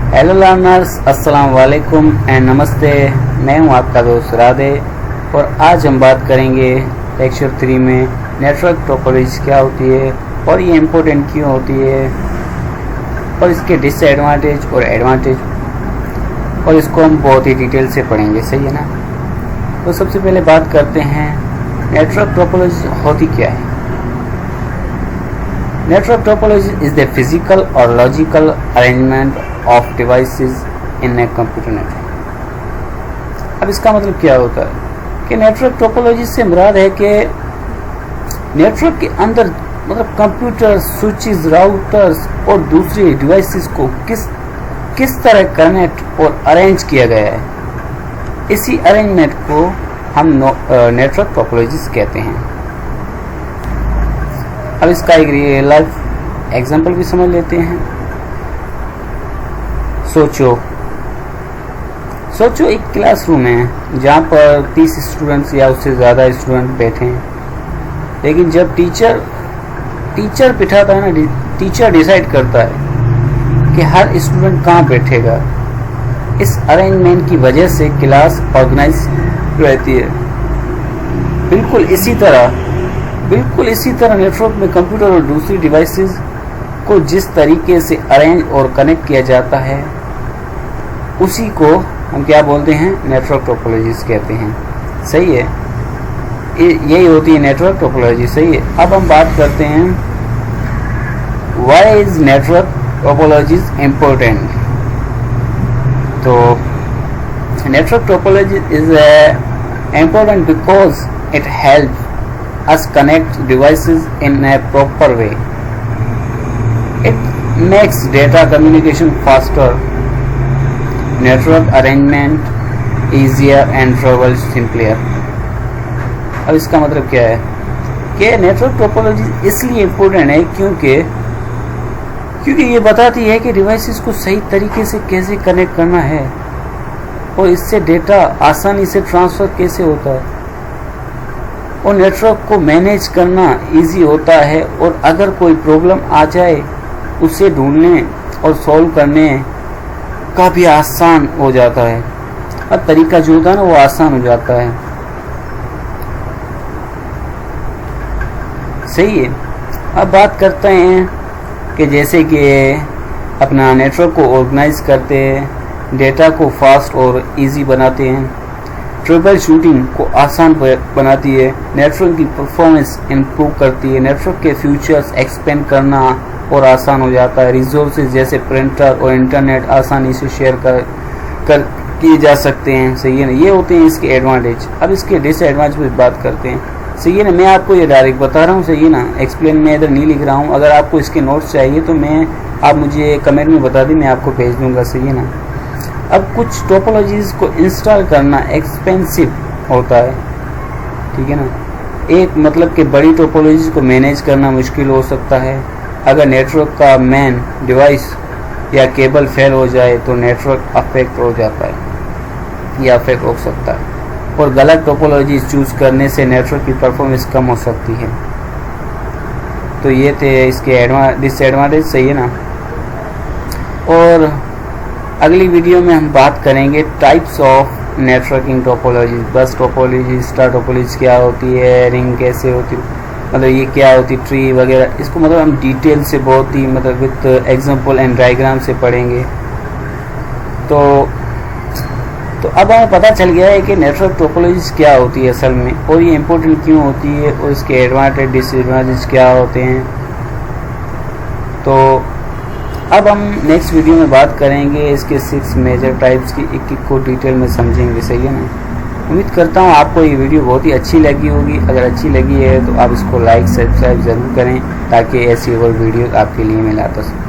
Hello learners, अस्सलाम वालेकुम and नमस्ते। मैं हूं आपका दोस्त राधे और आज हम बात करेंगे लेक्चर 3 में नेटवर्क टोपोलॉजी क्या होती है और ये इम्पोर्टेंट क्यों होती है और इसके डिसएडवांटेज और एडवांटेज, और इसको हम बहुत ही डिटेल से पढ़ेंगे। सही है ना। तो सबसे पहले बात करते हैं नेटवर्क टोपोलॉजी होती क्या है। Network topology is the physical or logical arrangement of devices in a computer network। अब इसका मतलब क्या होता है कि नेटवर्क टोपोलॉजी से मुराद है कि नेटवर्क के अंदर मतलब कंप्यूटर, स्विचेस, राउटर्स और दूसरे डिवाइसेस को किस तरह कनेक्ट और अरेंज किया गया है। इसी अरेंजमेंट को हम नेटवर्क टोपोलॉजी कहते हैं। अब इसका एक रियल लाइफ एग्जांपल भी समझ लेते हैं। सोचो एक क्लासरूम है जहाँ पर 30 स्टूडेंट्स या उससे ज़्यादा स्टूडेंट बैठे हैं, लेकिन जब टीचर बिठाता है ना, टीचर डिसाइड करता है कि हर स्टूडेंट कहाँ बैठेगा। इस अरेंजमेंट की वजह से क्लास ऑर्गेनाइज रहती है। बिल्कुल इसी तरह नेटवर्क में कंप्यूटर और दूसरी डिवाइसेस को जिस तरीके से अरेंज और कनेक्ट किया जाता है उसी को हम क्या बोलते हैं, नेटवर्क टोपोलॉजी कहते हैं। सही है, यही होती है नेटवर्क टोपोलॉजी। सही है। अब हम बात करते हैं why is network topology important. तो network topology is important because it help us connect devices in a proper way. It makes data communication faster, network arrangement easier and travel simpler। अब इसका मतलब क्या है कि नेटवर्क टोपोलॉजी इसलिए important है क्योंकि ये बताती है कि डिवाइसेस को सही तरीके से कैसे कनेक्ट करना है और इससे डेटा आसानी से ट्रांसफ़र कैसे होता है और नेटवर्क को मैनेज करना इजी होता है, और अगर कोई प्रॉब्लम आ जाए उसे ढूंढने और सॉल्व करने का भी आसान हो जाता है। और तरीका जो होता है ना वो आसान हो जाता है। सही है। अब बात करते हैं कि जैसे कि अपना नेटवर्क को ऑर्गेनाइज करते हैं, डेटा को फास्ट और इजी बनाते हैं, ट्रबल शूटिंग को आसान बनाती है, नेटवर्क की परफॉर्मेंस इम्प्रूव करती है, नेटवर्क के फीचर्स एक्सपेंड करना और आसान हो जाता है, रिसोर्सेज जैसे प्रिंटर और इंटरनेट आसानी से शेयर कर किए जा सकते हैं। सही है ना। ये होते हैं इसके एडवांटेज। अब इसके डिसएडवांटेज पर बात करते हैं। सही है ना। मैं आपको ये डायरेक्ट बता रहा हूँ। सही है ना। एक्सप्लेन मैं इधर नहीं लिख रहा हूँ। अगर आपको इसके नोट्स चाहिए तो आप मुझे कमेंट में बता दें, मैं आपको भेज दूँगा। सही है ना। अब कुछ टोपोलॉजीज़ को इंस्टॉल करना एक्सपेंसिव होता है, ठीक है ना। एक मतलब कि बड़ी टोपोलॉजीज़ को मैनेज करना मुश्किल हो सकता है। अगर नेटवर्क का मेन डिवाइस या केबल फेल हो जाए तो नेटवर्क अफेक्ट हो जाता है या अफेक्ट हो सकता है, और गलत टोपोलॉजीज़ चूज़ करने से नेटवर्क की परफॉर्मेंस कम हो सकती है। तो ये थे इसके डिसएडवांटेज। सही है ना। और अगली वीडियो में हम बात करेंगे टाइप्स ऑफ नेटवर्किंग टोपोलॉजी। बस टोपोलॉजी, स्टार टोपोलॉजी क्या होती है, रिंग कैसे होती है, मतलब ये क्या होती है, ट्री वगैरह, इसको मतलब हम डिटेल से बहुत ही मतलब विथ एग्जांपल एंड डायग्राम से पढ़ेंगे। तो अब हमें पता चल गया है कि नेटवर्क टोपोलॉजी क्या होती है असल में, और ये इम्पोर्टेंट क्यों होती है, और इसके एडवांटेज डिसएडवांटेज क्या होते हैं। तो अब हम नेक्स्ट वीडियो में बात करेंगे इसके 6 मेजर टाइप्स की, एक को डिटेल में समझेंगे। सही है ना। उम्मीद करता हूँ आपको ये वीडियो बहुत ही अच्छी लगी होगी। अगर अच्छी लगी है तो आप इसको लाइक सब्सक्राइब ज़रूर करें ताकि ऐसी और वीडियो आपके लिए मैं लाता हूँ।